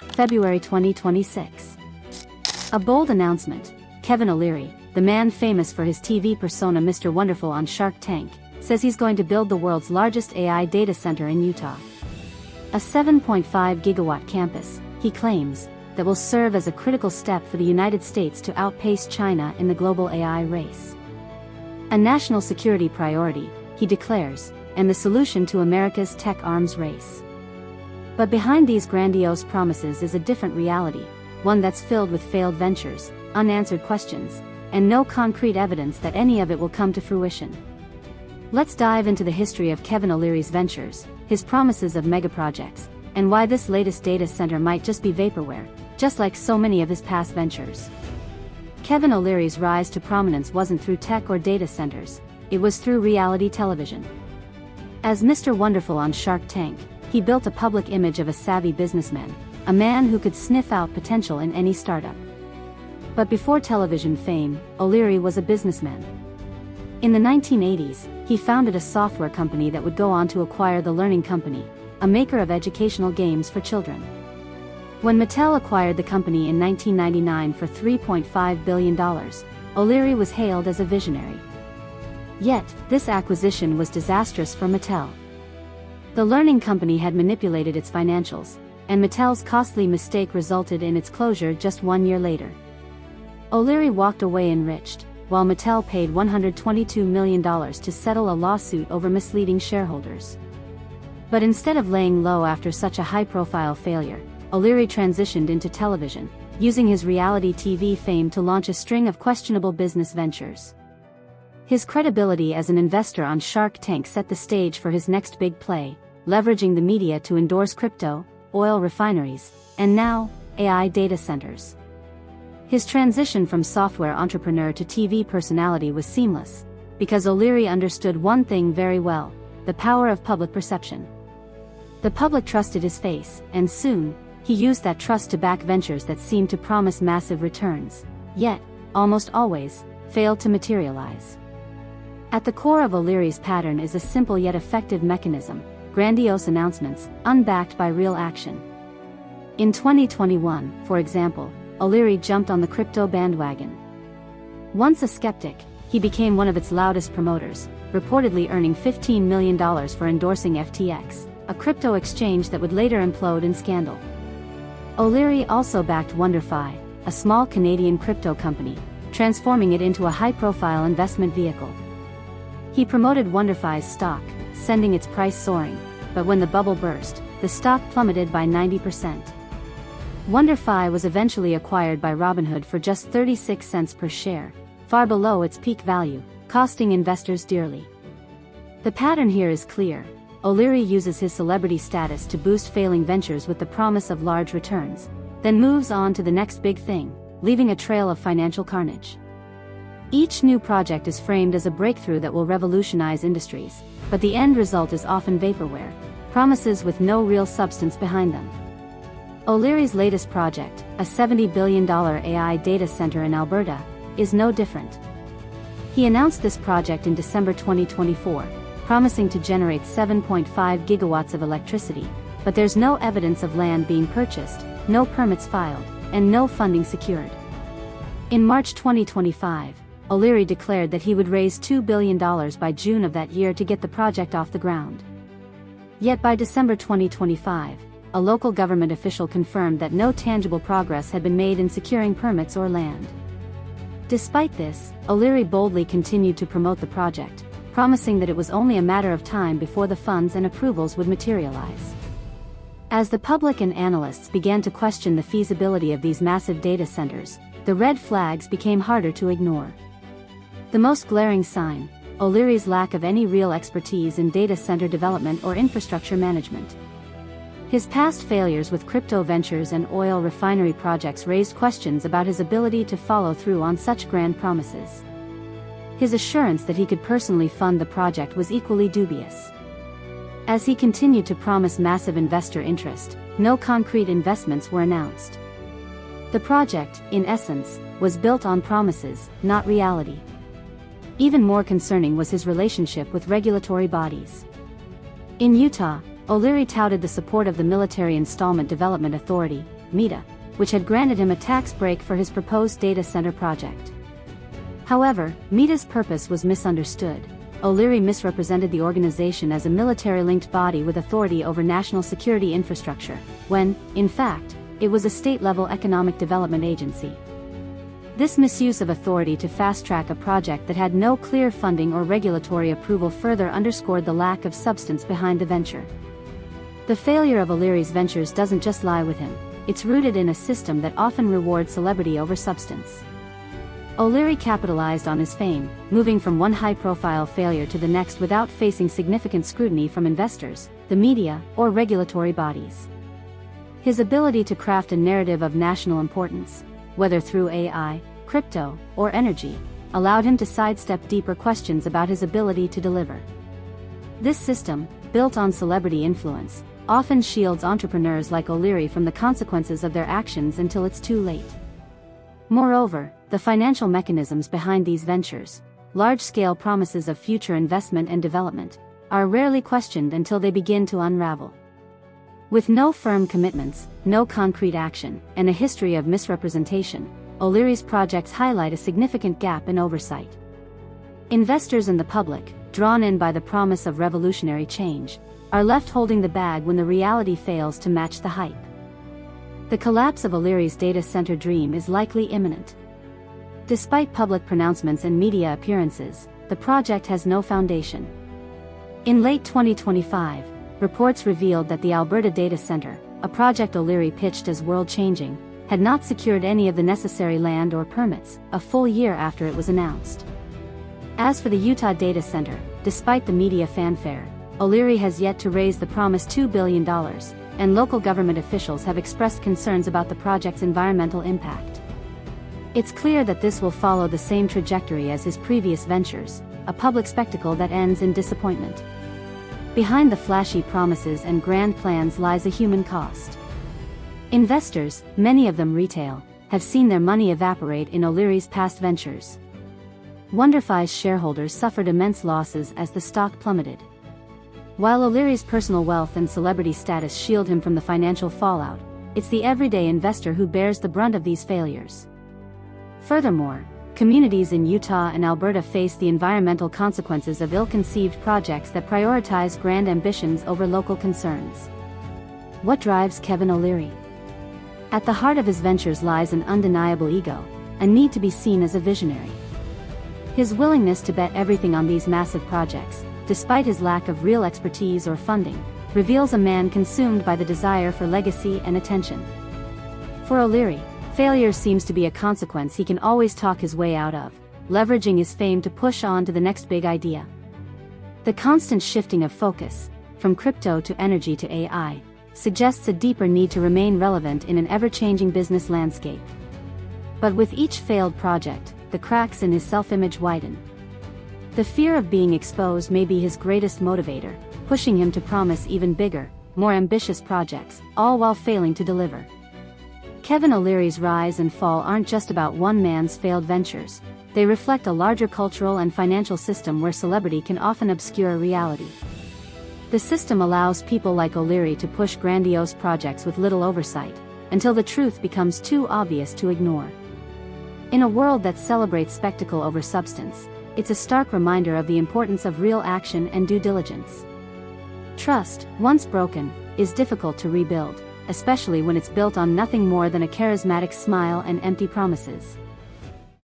February 2026. A bold announcement. Kevin O'Leary, the man famous for his TV persona Mr. Wonderful on Shark Tank, says he's going to build the world's largest AI data center in Utah. A 7.5 gigawatt campus, he claims, that will serve as a critical step for the United States to outpace China in the global AI race. A national security priority, he declares, and the solution to America's tech arms race. But behind these grandiose promises is a different reality, one that's filled with failed ventures, unanswered questions, and no concrete evidence that any of it will come to fruition. Let's dive into the history of Kevin O'Leary's ventures, his promises of megaprojects, and why this latest data center might just be vaporware, just like so many of his past ventures. Kevin O'Leary's rise to prominence wasn't through tech or data centers, it was through reality television. As Mr. Wonderful on Shark Tank, he built a public image of a savvy businessman, a man who could sniff out potential in any startup. But before television fame, O'Leary was a businessman. In the 1980s, he founded a software company that would go on to acquire The Learning Company, a maker of educational games for children. When Mattel acquired the company in 1999 for $3.5 billion, O'Leary was hailed as a visionary. Yet, this acquisition was disastrous for Mattel. The Learning Company had manipulated its financials, and Mattel's costly mistake resulted in its closure just 1 year later. O'Leary walked away enriched, while Mattel paid $122 million to settle a lawsuit over misleading shareholders. But instead of laying low after such a high-profile failure, O'Leary transitioned into television, using his reality TV fame to launch a string of questionable business ventures. His credibility as an investor on Shark Tank set the stage for his next big play, leveraging the media to endorse crypto, oil refineries, and now, AI data centers. His transition from software entrepreneur to TV personality was seamless, because O'Leary understood one thing very well: the power of public perception. The public trusted his face, and soon, he used that trust to back ventures that seemed to promise massive returns, yet, almost always, failed to materialize. At the core of O'Leary's pattern is a simple yet effective mechanism: grandiose announcements, unbacked by real action. In 2021, for example, O'Leary jumped on the crypto bandwagon. Once a skeptic, he became one of its loudest promoters, reportedly earning $15 million for endorsing FTX, a crypto exchange that would later implode in scandal. O'Leary also backed WonderFi, a small Canadian crypto company, transforming it into a high-profile investment vehicle. He promoted WonderFi's stock, sending its price soaring, but when the bubble burst, the stock plummeted by 90%. WonderFi was eventually acquired by Robinhood for just 36 cents per share, far below its peak value, costing investors dearly. The pattern here is clear: O'Leary uses his celebrity status to boost failing ventures with the promise of large returns, then moves on to the next big thing, leaving a trail of financial carnage. Each new project is framed as a breakthrough that will revolutionize industries, but the end result is often vaporware, promises with no real substance behind them. O'Leary's latest project, a $70 billion AI data center in Alberta, is no different. He announced this project in December 2024, promising to generate 7.5 gigawatts of electricity, but there's no evidence of land being purchased, no permits filed, and no funding secured. In March 2025, O'Leary declared that he would raise $2 billion by June of that year to get the project off the ground. Yet by December 2025, a local government official confirmed that no tangible progress had been made in securing permits or land. Despite this, O'Leary boldly continued to promote the project, promising that it was only a matter of time before the funds and approvals would materialize. As the public and analysts began to question the feasibility of these massive data centers, the red flags became harder to ignore. The most glaring sign: O'Leary's lack of any real expertise in data center development or infrastructure management. His past failures with crypto ventures and oil refinery projects raised questions about his ability to follow through on such grand promises. His assurance that he could personally fund the project was equally dubious. As he continued to promise massive investor interest, no concrete investments were announced. The project, in essence, was built on promises, not reality. Even more concerning was his relationship with regulatory bodies. In Utah, O'Leary touted the support of the Military Installment Development Authority, Meta, which had granted him a tax break for his proposed data center project. However, Meta's purpose was misunderstood. O'Leary misrepresented the organization as a military-linked body with authority over national security infrastructure, when, in fact, it was a state-level economic development agency. This misuse of authority to fast-track a project that had no clear funding or regulatory approval further underscored the lack of substance behind the venture. The failure of O'Leary's ventures doesn't just lie with him, it's rooted in a system that often rewards celebrity over substance. O'Leary capitalized on his fame, moving from one high-profile failure to the next without facing significant scrutiny from investors, the media, or regulatory bodies. His ability to craft a narrative of national importance, whether through AI, crypto, or energy, allowed him to sidestep deeper questions about his ability to deliver. This system, built on celebrity influence, often shields entrepreneurs like O'Leary from the consequences of their actions until it's too late. Moreover, the financial mechanisms behind these ventures, large-scale promises of future investment and development, are rarely questioned until they begin to unravel. With no firm commitments, no concrete action, and a history of misrepresentation, O'Leary's projects highlight a significant gap in oversight. Investors and the public, drawn in by the promise of revolutionary change, are left holding the bag when the reality fails to match the hype. The collapse of O'Leary's data center dream is likely imminent. Despite public pronouncements and media appearances, the project has no foundation. In late 2025, reports revealed that the Alberta Data Center, a project O'Leary pitched as world-changing, had not secured any of the necessary land or permits, a full year after it was announced. As for the Utah Data Center, despite the media fanfare, O'Leary has yet to raise the promised $2 billion, and local government officials have expressed concerns about the project's environmental impact. It's clear that this will follow the same trajectory as his previous ventures, a public spectacle that ends in disappointment. Behind the flashy promises and grand plans lies a human cost. Investors, many of them retail, have seen their money evaporate in O'Leary's past ventures. WonderFi's shareholders suffered immense losses as the stock plummeted. While O'Leary's personal wealth and celebrity status shield him from the financial fallout, it's the everyday investor who bears the brunt of these failures. Furthermore, communities in Utah and Alberta face the environmental consequences of ill-conceived projects that prioritize grand ambitions over local concerns. What drives Kevin O'Leary? At the heart of his ventures lies an undeniable ego, a need to be seen as a visionary. His willingness to bet everything on these massive projects, despite his lack of real expertise or funding, reveals a man consumed by the desire for legacy and attention. For O'Leary, failure seems to be a consequence he can always talk his way out of, leveraging his fame to push on to the next big idea. The constant shifting of focus, from crypto to energy to AI, suggests a deeper need to remain relevant in an ever-changing business landscape. But with each failed project, the cracks in his self-image widen. The fear of being exposed may be his greatest motivator, pushing him to promise even bigger, more ambitious projects, all while failing to deliver. Kevin O'Leary's rise and fall aren't just about one man's failed ventures, they reflect a larger cultural and financial system where celebrity can often obscure reality. The system allows people like O'Leary to push grandiose projects with little oversight, until the truth becomes too obvious to ignore. In a world that celebrates spectacle over substance, it's a stark reminder of the importance of real action and due diligence. Trust, once broken, is difficult to rebuild, especially when it's built on nothing more than a charismatic smile and empty promises.